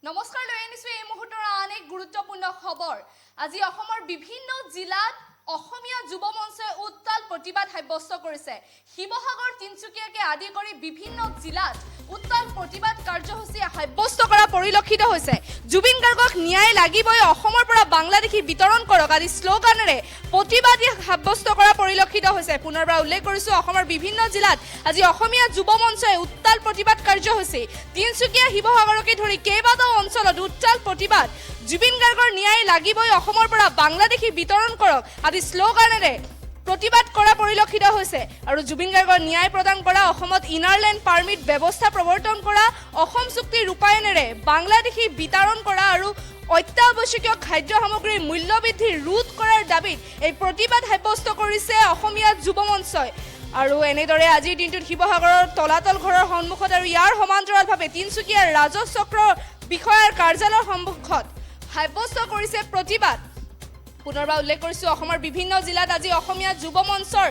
নমস্কাৰ লৈ আনিছোঁ এই মুহূৰ্তৰ আন এক গুৰুত্বপূৰ্ণ খবৰ। আজি অসমৰ বিভিন্ন জিলাত অসমীয়া যুৱ মঞ্চই উত্তাল প্ৰতিবাদ সাব্যস্ত কৰিছে। শিৱসাগৰ, তিনিচুকীয়াকে আদি কৰি বিভিন্ন জিলাত উত্তাল প্ৰতিবাদ কাৰ্যসূচী সাব্যস্ত কৰা পৰিলক্ষিত হৈছে। জুবিন গাৰ্গক ন্যায় লাগিবই, অসমৰ পৰা বাংলাদেশী বিতৰণ কৰক আদি শ্লোগানেৰে প্ৰতিবাদ সাব্যস্ত কৰা পৰিলক্ষিত হৈছে। পুনৰবাৰ উল্লেখ কৰিছোঁ, অসমৰ বিভিন্ন জিলাত আজি অসমীয়া যুৱ মঞ্চই উত্তাল প্ৰতিবাদ কাৰ্যসূচী। তিনিচুকীয়া, শিৱসাগৰকে ধৰি কেইবাটাও অঞ্চলত উত্তাল প্ৰতিবাদ। জুবিন গাৰ্গৰ ন্যায় লাগিবই, অসমৰ পৰা বাংলাদেশী বিতৰণ কৰক আদি শ্লোগানেৰে প্ৰতিবাদ কৰা পৰিলক্ষিত হৈছে। আৰু জুবিন গাৰ্গৰ ন্যায় প্ৰদান কৰা, অসমত ইনাৰলেণ্ড পাৰ্মিট ব্যৱস্থা প্ৰৱৰ্তন কৰা, অসম চুক্তি ৰূপায়ণেৰে বাংলাদেশী বিতৰণ কৰা আৰু অত্যাৱশ্যকীয় খাদ্য সামগ্ৰীৰ মূল্য বৃদ্ধি ৰোধ কৰাৰ দাবীত এই প্ৰতিবাদ সাব্যস্ত কৰিছে অসমীয়া যুৱ মঞ্চই। আৰু এনেদৰে আজিৰ দিনটোত শিৱসাগৰৰ তলাতল ঘৰৰ সন্মুখত আৰু ইয়াৰ সমান্তৰালভাৱে তিনিচুকীয়াৰ ৰাজহ চক্ৰ বিষয়াৰ কাৰ্যালয়ৰ সন্মুখত সাব্যস্ত কৰিছে প্ৰতিবাদ। পুনৰবাৰ উল্লেখ কৰিছোঁ, অসমৰ বিভিন্ন জিলাত আজি অসমীয়া যুৱ মঞ্চৰ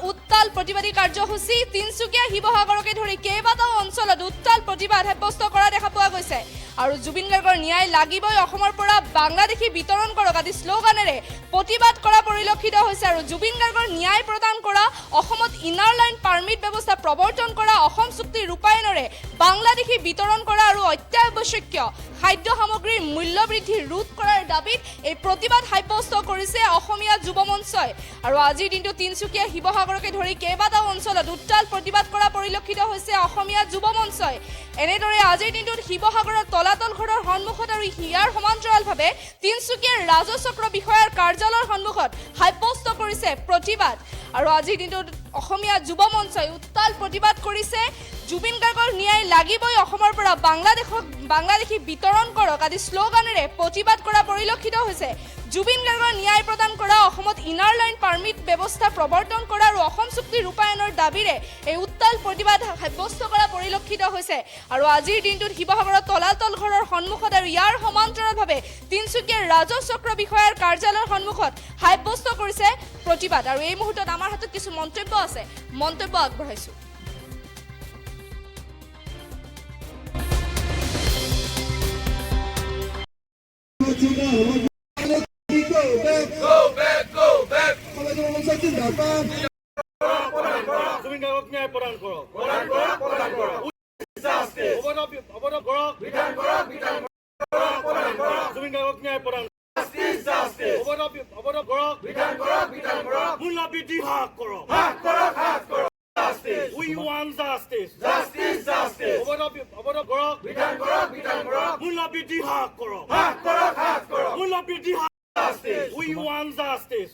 উত্তাল প্ৰতিবাদী কাৰ্যসূচী। তিনিচুকীয়া, শিৱসাগৰকে ধৰি কেইবাটাও অঞ্চলত উত্তাল প্ৰতিবাদ সাব্যস্ত কৰা দেখা পোৱা গৈছে। আৰু জুবিন গাৰ্গৰ ন্যায় লাগিবই, অসমৰ পৰা বাংলাদেশী বিতৰণ কৰক আদি শ্লোগানেৰে প্ৰতিবাদ কৰা পৰিলক্ষিত হৈছে। আৰু জুবিন গাৰ্গৰ ন্যায় প্ৰদান কৰা, অসমত ইনাৰলাইন পাৰ্মিট ব্যৱস্থা প্ৰৱৰ্তন কৰা, অসম চুক্তি ৰূপায়ণেৰে বাংলাদেশী বিতৰণ কৰা আৰু অত্যাৱশ্যকীয় খাদ্য সামগ্ৰীৰ মূল্য বৃদ্ধি ৰোধ কৰাৰ দাবীত এই প্ৰতিবাদ সাব্যস্ত কৰিছে অসমীয়া যুৱ মঞ্চই। আৰু আজিৰ দিনটো তিনিচুকীয়া, শিৱসাগৰকে ধৰি কেইবাটাও অঞ্চলত উত্তাল প্ৰতিবাদ কৰা পৰিলক্ষিত হৈছে অসমীয়া যুৱ মঞ্চই। এনেদৰে আজিৰ দিনটোত শিৱসাগৰৰ তলাতল ঘৰৰ সন্মুখত আৰু ইয়াৰ সমান্তৰালভাৱে তিনিচুকীয়াৰ ৰাজহ চক্ৰ বিষয়াৰ কাৰ্যালয়ৰ সন্মুখত সাব্যস্ত কৰিছে প্ৰতিবাদ। আৰু আজিৰ দিনটোত অসমীয়া যুৱ মঞ্চই উত্তাল প্ৰতিবাদ কৰিছে। জুবিন গাৰ্গৰ ন্যায় লাগিবই, অসমৰ পৰা বাংলাদেশী বিতৰণ কৰক আদি শ্লোগানেৰে প্ৰতিবাদ কৰা পৰিলক্ষিত হৈছে। জুবিন গাৰ্গৰ ন্যায় প্ৰদান কৰা, অসমত ইনাৰলাইন পাৰ্মিট ব্যৱস্থা প্ৰৱৰ্তন কৰা আৰু অসম চুক্তি ৰূপায়ণৰ দাবীৰে এই উত্তাল প্ৰতিবাদ সাব্যস্ত কৰা পৰিলক্ষিত হৈছে। আৰু আজিৰ দিনটোত শিৱসাগৰৰ তলাতল ঘৰৰ সন্মুখত আৰু ইয়াৰ সমান্তৰালভাৱে তিনিচুকীয়াৰ ৰাজহ চক্ৰ বিষয়াৰ কাৰ্যালয়ৰ সন্মুখত সাব্যস্ত কৰিছে প্ৰতিবাদ। আৰু এই মুহূৰ্তত আমাৰ হাতত কিছু মন্তব্য আছে, মন্তব্য আগবঢ়াইছোঁ। জুবিন গাৰ্গক ন্যায় প্ৰদান কৰক। জুবিন গাৰ্গক ন্যায় প্ৰদান মূল্য বৃদ্ধি হ্ৰাস কৰক। We want justice. মূল্য বৃদ্ধি হ্ৰাস কৰক। মূল্য বৃদ্ধি We want justice.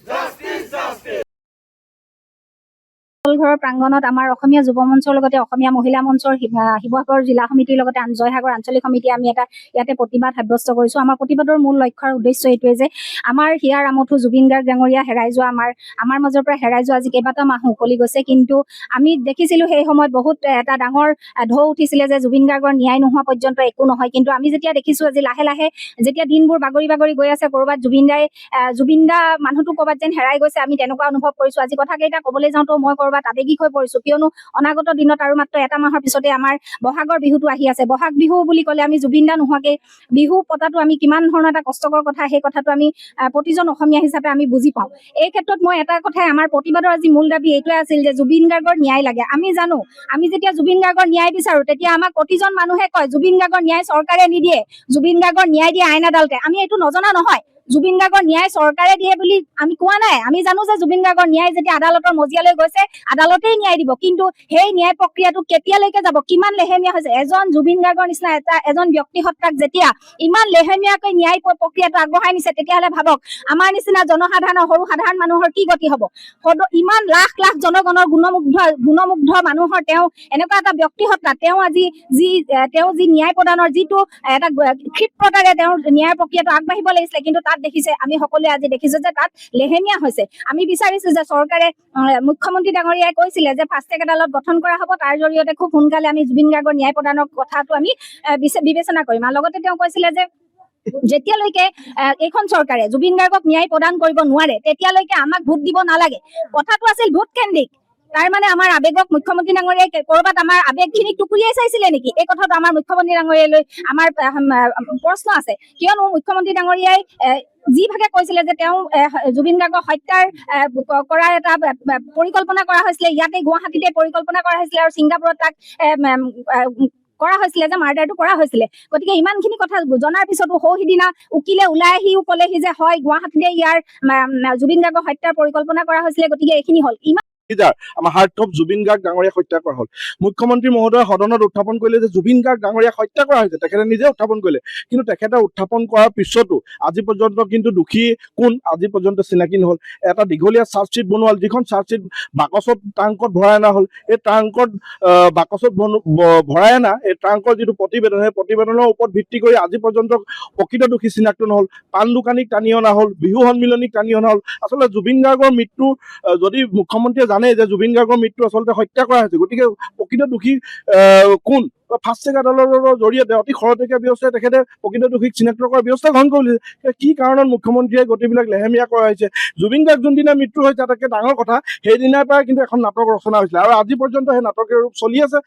ঘৰৰ প্ৰাংগণত আমাৰ অসমীয়া যুৱ মঞ্চৰ লগতে অসমীয়া মহিলা মঞ্চৰ শিৱসাগৰ জিলা সমিতিৰ লগতে জয়সাগৰ আঞ্চলিক সমিতি আমি এটা ইয়াতে প্ৰতিবাদ সাব্যস্ত কৰিছোঁ। আমাৰ প্ৰতিবাদৰ মূল লক্ষ্য আৰু উদ্দেশ্য এইটোৱে যে আমাৰ হিয়াৰ আমঠু জুবিন গাৰ্গ ডাঙৰীয়া হেৰাই যোৱা, আমাৰ মাজৰ পৰা হেৰাই যোৱা আজি কেইবাটাও মাহ উকলি গৈছে। কিন্তু আমি দেখিছিলোঁ সেই সময়ত বহুত এটা ডাঙৰ ঢৌ উঠিছিলে যে জুবিন গাৰ্গৰ ন্যায় নোহোৱা পৰ্যন্ত একো নহয়। কিন্তু আমি যেতিয়া দেখিছোঁ আজি লাহে লাহে যেতিয়া দিনবোৰ বাগৰি বাগৰি গৈ আছে, ক'ৰবাত জুবিন দা মানুহটো ক'ৰবাত যেন হেৰাই গৈছে, আমি তেনেকুৱা অনুভৱ কৰিছোঁ। আজি কথাকেইটা ক'বলৈ যাওঁতো মই ক'ৰবাত আৱেগিক হৈ পৰিছোঁ, কিয়নো অনাগত দিনত আৰু মাত্ৰ এটা মাহৰ পিছতে আমাৰ বহাগৰ বিহুটো আহি আছে। বহাগ বিহু বুলি ক'লে আমি জুবিন দা নোহোৱাকৈ বিহু পতাটো আমি কিমান ধৰণৰ এটা কষ্টকৰ কথা, সেই কথাটো আমি প্ৰতিজন অসমীয়া হিচাপে আমি বুজি পাওঁ। এই ক্ষেত্ৰত মই এটা কথাই, আমাৰ প্ৰতিবাদৰ আজি মূল দাবী এইটোৱে আছিল যে জুবিন গাৰ্গৰ ন্যায় লাগে। আমি জানো, আমি যেতিয়া জুবিন গাৰ্গৰ ন্যায় বিচাৰোঁ তেতিয়া আমাক প্ৰতিজন মানুহে কয় জুবিন গাৰ্গৰ ন্যায় চৰকাৰে নিদিয়ে, জুবিন গাৰ্গৰ ন্যায় দিয়ে আইন আদালতে। আমি এইটো নজনা নহয়, জুবিন গাৰ্গৰ ন্যায় চৰকাৰে দিয়ে বুলি আমি কোৱা নাই। আমি জানো যে জুবিন গাৰ্গৰ ন্যায় যেতিয়া আদালতৰ মজিয়ালৈ গৈছে, আদালতেই ন্যায় দিব। কিন্তু সেই ন্যায় প্ৰক্ৰিয়াটো কেতিয়ালৈকে যাব, কিমান লেহেমীয়া হৈছে। এজন জুবিন গাৰ্গৰ নিচিনা এজন ব্যক্তি হত্যাক যেতিয়া ইমান লেহেমীয়াকৈ ন্যায় প্ৰক্ৰিয়াটো আগবঢ়াই নিছে, তেতিয়াহ'লে ভাবক আমাৰ নিচিনা জনসাধাৰণৰ, সৰু সাধাৰণ মানুহৰ কি গতি হ'ব। ইমান লাখ লাখ জনগণৰ গুণমুগ্ধ মানুহৰ তেওঁ এনেকুৱা এটা ব্যক্তি হত্যা, তেওঁ যি ন্যায় প্ৰদানৰ যিটো এটা ক্ষিপ্ৰতাৰে তেওঁৰ ন্যায় প্ৰক্ৰিয়াটো আগবাঢ়িব লাগিছিলে, কিন্তু তাত দেখিছে, আমি সকলোৱে আজি দেখিছোঁ যে তাত লেহেমীয়া হৈছে। আমি বিচাৰিছোঁ যে চৰকাৰে, মুখ্যমন্ত্ৰী ডাঙৰীয়াই কৈছিলে যে ফাষ্ট ট্ৰেক আদালত গঠন কৰা হ'ব, তাৰ জৰিয়তে খুব সোনকালে আমি জুবিন গাৰ্গৰ ন্যায় প্ৰদানৰ কথাটো আমি বিবেচনা কৰিম। আৰু লগতে তেওঁ কৈছিলে যে যেতিয়ালৈকে এইখন চৰকাৰে জুবিন গাৰ্গক ন্যায় প্ৰদান কৰিব নোৱাৰে তেতিয়ালৈকে আমাক ভোট দিব নালাগে। কথাটো আছিল ভোট কেন্দ্ৰিক। তাৰ মানে আমাৰ আৱেগক মুখ্যমন্ত্ৰী ডাঙৰীয়াই ক'ৰবাত আমাৰ আৱেগখিনিক টুকুৰিয়াই চাইছিলে নেকি? এই কথাটো আমাৰ মুখ্যমন্ত্ৰী ডাঙৰীয়ালৈ আমাৰ প্ৰশ্ন আছে। কিয়নো মুখ্যমন্ত্ৰী ডাঙৰীয়াই যিভাগে কৈছিলে যে তেওঁ জুবিন গাৰ্গক হত্যাৰ কৰাৰ এটা পৰিকল্পনা কৰা হৈছিলে, ইয়াতে গুৱাহাটীতে পৰিকল্পনা কৰা হৈছিলে আৰু ছিংগাপুৰত তাক কৰা হৈছিলে, যে মাৰ্ডাৰটো কৰা হৈছিলে। গতিকে ইমানখিনি কথা জনাৰ পিছতো সিদিনা উকিলে ওলাই আহিও ক'লেহি যে হয় গুৱাহাটীতে ইয়াৰ জুবিন গাৰ্গক হত্যাৰ পৰিকল্পনা কৰা হৈছিলে। গতিকে এইখিনি হ'ল আমাৰ হাৰ্টথ্ৰব জুবিন গাৰ্গ ডাঙৰীয়াক হত্যা কৰা হ'ল। মুখ্যমন্ত্ৰী মহোদয়ে সদনত উত্থাপন কৰিলে যে জুবিন গাৰ্গ ডাঙৰীয়াক হত্যা কৰা হৈছে, তেখেতে নিজে উত্থাপন কৰিলে। কিন্তু তেখেতে উত্থাপন কৰাৰ পিছতো আজি পৰ্যন্ত কিন্তু দোষী কোন আজি পৰ্যন্ত চিনাকি নহ'ল। এটা দীঘলীয়া চাৰ্জশ্বিট বনোৱা হ'ল, যিখন চাৰ্জশ্বিট বাকচত ট্ৰাংকত ভৰাই অনা হ'ল। এই ট্ৰাংকত বাকচত ভৰাই অনা এই ট্ৰাংকৰ যিটো প্ৰতিবেদন, সেই প্ৰতিবেদনৰ ওপৰত ভিত্তি কৰি আজি পৰ্যন্ত প্ৰকৃত দোষী চিনাক্ত নহ'ল। পাণ দোকানীক টানি অনা হ'ল, বিহু সন্মিলনীক টানি অনা হ'ল। আচলতে জুবিন গাৰ্গৰ মৃত্যু যদি মুখ্যমন্ত্ৰীয়ে জানে যে জুবিন গাৰ্গৰ মৃত্যু আচলতে হত্যা কৰা হৈছে, গতিকে প্ৰকৃত দোষী কোন? ফাষ্ট ট্ৰেক আদালতৰ জৰিয়তে অতি খৰতকীয়া ব্যৱস্থাই তেখেতে প্ৰকৃত দোষীক চিনাক্ত কৰাৰ ব্যৱস্থা গ্ৰহণ কৰিছে। কি কাৰণত মুখ্যমন্ত্ৰীয়ে গতিবিলাক লেহেমীয়া কৰা হৈছে? জুবিন গাৰ্গ যোনদিনা মৃত্যু হৈছে তাতকৈ ডাঙৰ কথা, সেইদিনাৰ পৰাই কিন্তু এখন নাটক ৰচনা হৈছিলে আৰু আজি পৰ্যন্ত সেই নাটকৰ ৰূপ চলি আছে।